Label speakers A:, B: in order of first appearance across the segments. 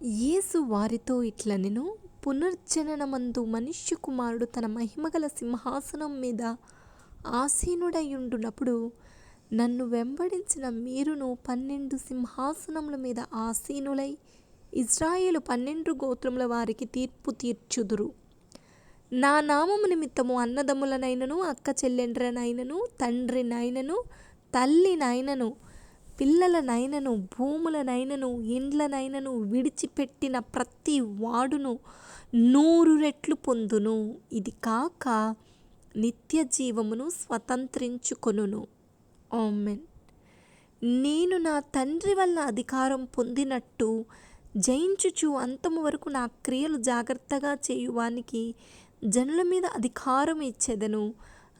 A: యేసు వారితో ఇట్లనెను, పునర్జననమందు మనుష్య కుమారుడు తన మహిమగల సింహాసనం మీద ఆసీనుడయుండునప్పుడు నన్ను వెంబడించిన మీరును 12 సింహాసనముల మీద ఆసీనులై ఇజ్రాయేలు 12 గోత్రముల వారికి తీర్పు తీర్చుదురు. నా నామము నిమిత్తము అన్నదమ్ములనైనను, అక్క చెల్లెండ్రనైనను, తండ్రినైనను, తల్లినైనను, పిల్లలనైనను, భూములనైనను, ఇండ్లనైనను విడిచిపెట్టిన ప్రతి వాడును 100 రెట్లు పొందును. ఇది కాక నిత్య జీవమును స్వతంత్రించుకొనును. ఆమేన్. నేను నా తండ్రి వల్ల అధికారం పొందినట్టు జయించుచు అంతము వరకు నా క్రియలు జాగ్రత్తగా చేయువానికి జనుల మీద అధికారం ఇచ్చెదను.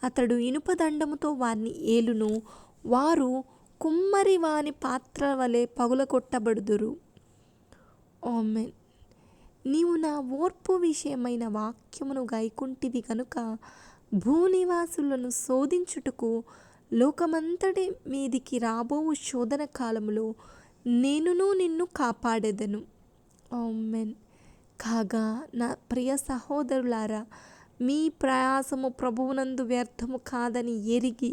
A: అతడు ఇనుపదండముతో వారిని ఏలును. వారు కుమ్మరి వాని పాత్ర వలె పగులగొట్టబడుదురు. ఆమేన్. నీవు నా ఓర్పు విషయమైన వాక్యమును గైకొంటివి గనుక భూనివాసులను శోధించుటకు లోకమంతటి మీదికి రాబోవు శోధన కాలములో నేనును నిన్ను కాపాడెదను. ఆమేన్. కాగా నా ప్రియ సహోదరులారా, మీ ప్రయాసము ప్రభువునందు వ్యర్థము కాదని ఎరిగి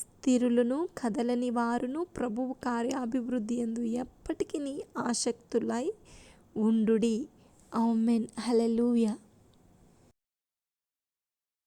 A: స్థిరులను కదలని వారును ప్రభువు కార్యాభివృద్ధి యందు ఎప్పటికీ ఆసక్తులై ఉండుడి. ఆమేన్. హల్లెలూయా.